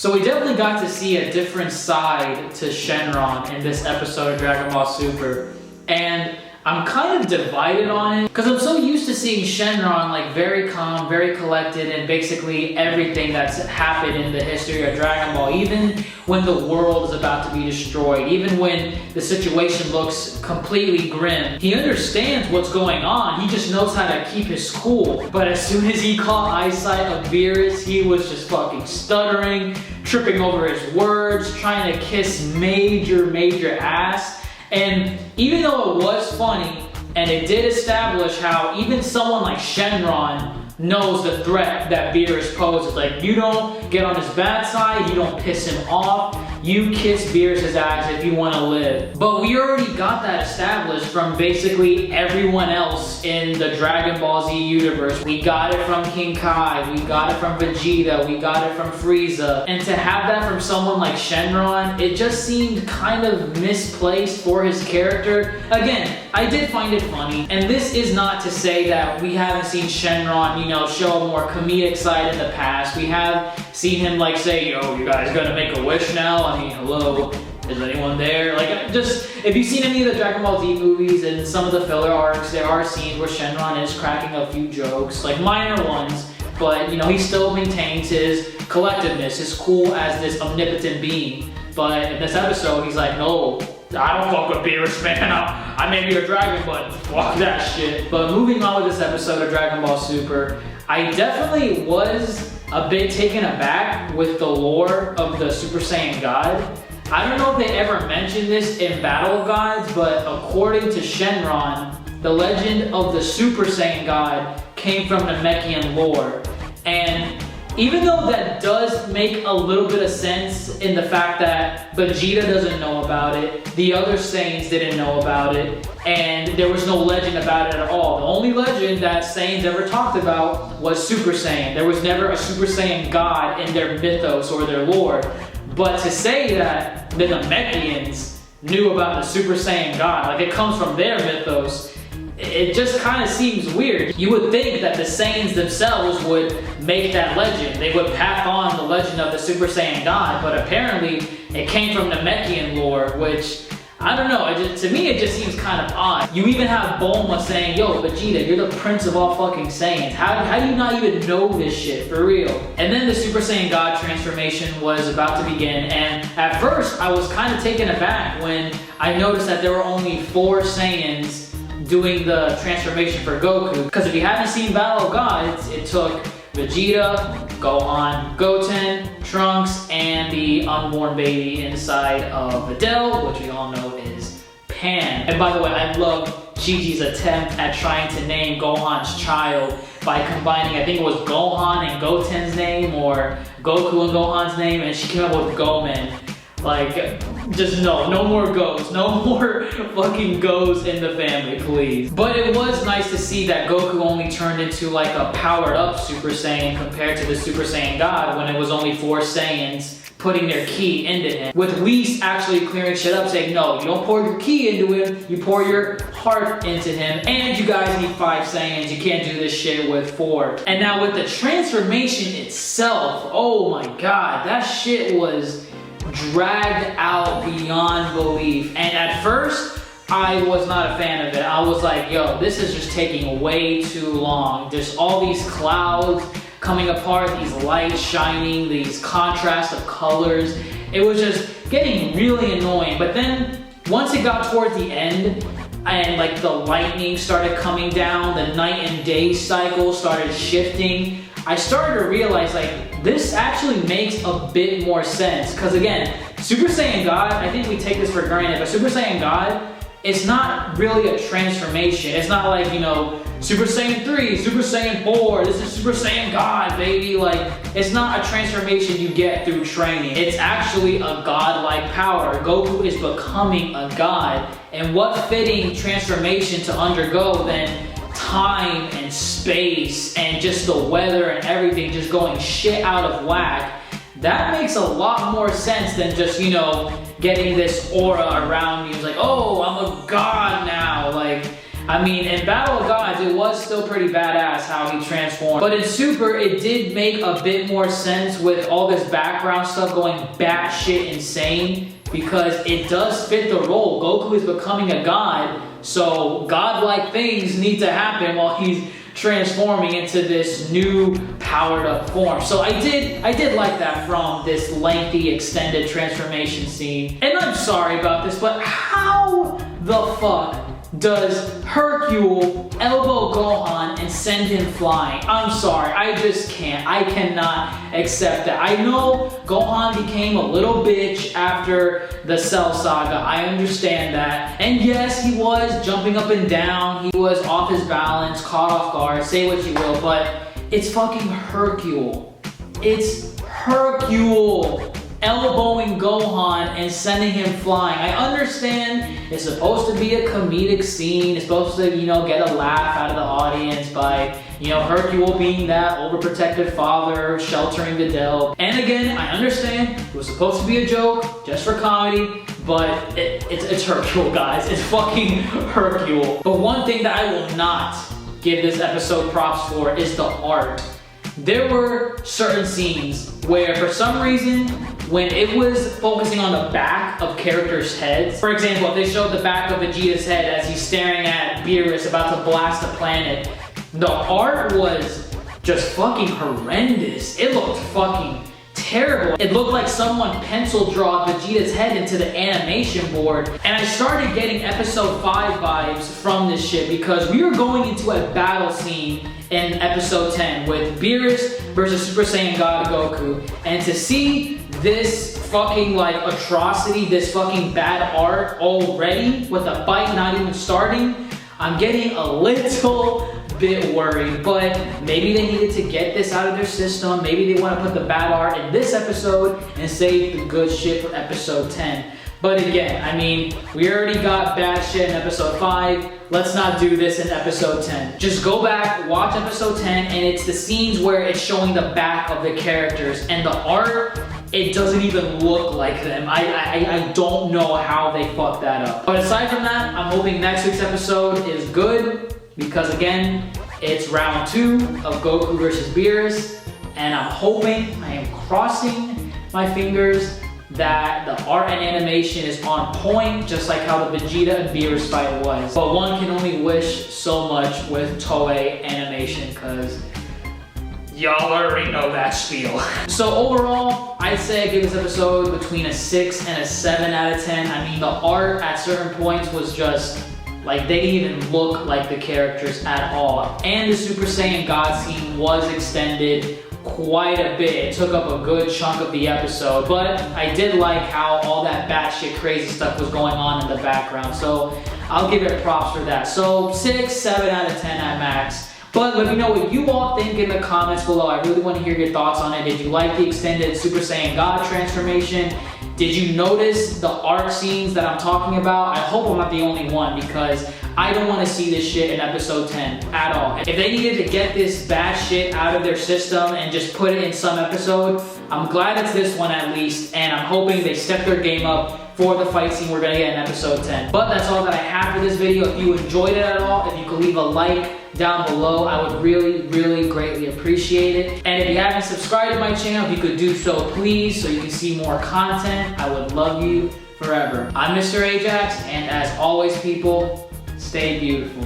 So we definitely got to see a different side to Shenron in this episode of Dragon Ball Super. And I'm kind of divided on it because I'm so used to seeing Shenron like very calm, very collected, and basically everything that's happened in the history of Dragon Ball, even when the world is about to be destroyed, even when the situation looks completely grim. He understands what's going on, he just knows how to keep his cool. But as soon as he caught eyesight of Beerus, he was just fucking stuttering, tripping over his words, trying to kiss major ass. And even though it was funny, and it did establish how even someone like Shenron knows the threat that Beerus poses. Like, you don't get on his bad side, you don't piss him off, you kiss Beerus' ass if you want to live. But we already got that established from basically everyone else in the Dragon Ball Z universe. We got it from King Kai, we got it from Vegeta, we got it from Frieza. And to have that from someone like Shenron, it just seemed kind of misplaced for his character. Again, I did find it funny, and this is not to say that we haven't seen Shenron, you know, show a more comedic side in the past. We have seen him like say, yo, you guys gonna make a wish now? I mean, hello, is anyone there? Like, just, if you've seen any of the Dragon Ball Z movies and some of the filler arcs, there are scenes where Shenron is cracking a few jokes, like minor ones, but you know, he still maintains his collectiveness, his cool as this omnipotent being. But in this episode, he's like, no, I don't fuck with Beerus, man. I may be a dragon, but fuck that shit. But moving on with this episode of Dragon Ball Super, I definitely was a bit taken aback with the lore of the Super Saiyan God. I don't know if they ever mentioned this in Battle of Gods, but according to Shenron, the legend of the Super Saiyan God came from Namekian lore. And even though that does make a little bit of sense in the fact that Vegeta doesn't know about it, the other Saiyans didn't know about it, and there was no legend about it at all. The only legend that Saiyans ever talked about was Super Saiyan. There was never a Super Saiyan God in their mythos or their lore. But to say that the Namekians knew about the Super Saiyan God, like it comes from their mythos, it just kind of seems weird. You would think that the Saiyans themselves would make that legend. They would pass on the legend of the Super Saiyan God, but apparently it came from Namekian lore, which, I don't know, to me it just seems kind of odd. You even have Bulma saying, yo, Vegeta, you're the prince of all fucking Saiyans. How do you not even know this shit, for real? And then the Super Saiyan God transformation was about to begin, and at first I was kind of taken aback when I noticed that there were only 4 Saiyans doing the transformation for Goku. Because if you haven't seen Battle of Gods, it took Vegeta, Gohan, Goten, Trunks, and the unborn baby inside of Videl, which we all know is Pan. And by the way, I love Gigi's attempt at trying to name Gohan's child by combining, I think it was Gohan and Goten's name, or Goku and Gohan's name, and she came up with Gomen. Like, just no more goes. No more fucking goes in the family, please. But it was nice to see that Goku only turned into like a powered up Super Saiyan compared to the Super Saiyan God when it was only 4 Saiyans putting their ki into him. With Whis actually clearing shit up, saying, no, you don't pour your ki into him, you pour your heart into him, and you guys need 5 Saiyans, you can't do this shit with 4. And now with the transformation itself, oh my god, that shit was dragged out beyond belief. And at first, I was not a fan of it. I was like, yo, this is just taking way too long. There's all these clouds coming apart, these lights shining, these contrasts of colors. It was just getting really annoying. But then, once it got towards the end, and like the lightning started coming down, the night and day cycle started shifting, I started to realize, like, this actually makes a bit more sense. Because again, Super Saiyan God, I think we take this for granted, but Super Saiyan God, it's not really a transformation. It's not like, you know, Super Saiyan 3, Super Saiyan 4, this is Super Saiyan God, baby. Like, it's not a transformation you get through training. It's actually a godlike power. Goku is becoming a god. And what fitting transformation to undergo than time and space and just the weather and everything just going shit out of whack. That makes a lot more sense than just, you know, getting this aura around you. It's like, oh, I'm a god now. Like, I mean, in Battle of Gods, it was still pretty badass how he transformed. But in Super, it did make a bit more sense with all this background stuff going batshit insane, because it does fit the role. Goku is becoming a god, so godlike things need to happen while he's transforming into this new powered up form. So I did like that from this lengthy extended transformation scene. And I'm sorry about this, but how the fuck does Hercule elbow Gohan and send him flying? I'm sorry, I just can't. I cannot accept that. I know Gohan became a little bitch after the Cell Saga. I understand that. And yes, he was jumping up and down. He was off his balance, caught off guard, say what you will, but it's fucking Hercule. It's Hercule elbowing Gohan and sending him flying. I understand it's supposed to be a comedic scene. It's supposed to, you know, get a laugh out of the audience by, you know, Hercule being that overprotective father, sheltering Videl. And again, I understand it was supposed to be a joke, just for comedy, but it's Hercule, guys. It's fucking Hercule. But one thing that I will not give this episode props for is the art. There were certain scenes where, for some reason, when it was focusing on the back of characters' heads, for example, if they showed the back of Vegeta's head as he's staring at Beerus about to blast a planet, the art was just fucking horrendous. It looked fucking terrible. It looked like someone pencil drawn Vegeta's head into the animation board. And I started getting episode 5 vibes from this shit, because we were going into a battle scene in episode 10 with Beerus versus Super Saiyan God Goku. And to see this fucking like atrocity, this fucking bad art already with the fight not even starting, I'm getting a little bit worried. But maybe they needed to get this out of their system. Maybe they want to put the bad art in this episode and save the good shit for episode 10. But again, I mean, we already got bad shit in episode 5. Let's not do this in episode 10. Just go back, watch episode 10, and it's the scenes where it's showing the back of the characters, and the art, it doesn't even look like them. I don't know how they fucked that up. But aside from that, I'm hoping next week's episode is good, because again, it's round 2 of Goku versus Beerus, and I'm hoping, I am crossing my fingers, that the art and animation is on point, just like how the Vegeta and Beerus fight was. But one can only wish so much with Toei animation, because y'all already know that spiel. So overall, I'd say I give this episode between a 6 and a 7 out of 10. I mean, the art at certain points was just, like, they didn't even look like the characters at all. And the Super Saiyan God scene was extended quite a bit. It took up a good chunk of the episode, but I did like how all that batshit crazy stuff was going on in the background, so I'll give it props for that. So 6, 7 out of 10 at max. But let me know what you all think in the comments below. I really want to hear your thoughts on it. Did you like the extended Super Saiyan God transformation? Did you notice the art scenes that I'm talking about? I hope I'm not the only one, because I don't want to see this shit in episode 10 at all. If they needed to get this bad shit out of their system and just put it in some episode, I'm glad it's this one at least, and I'm hoping they step their game up for the fight scene we're gonna get in episode 10. But that's all that I have for this video. If you enjoyed it at all, if you could leave a like down below, I would really, really greatly appreciate it. And if you haven't subscribed to my channel, if you could do so please, so you can see more content, I would love you forever. I'm Mr. Ajax, and as always people, stay beautiful.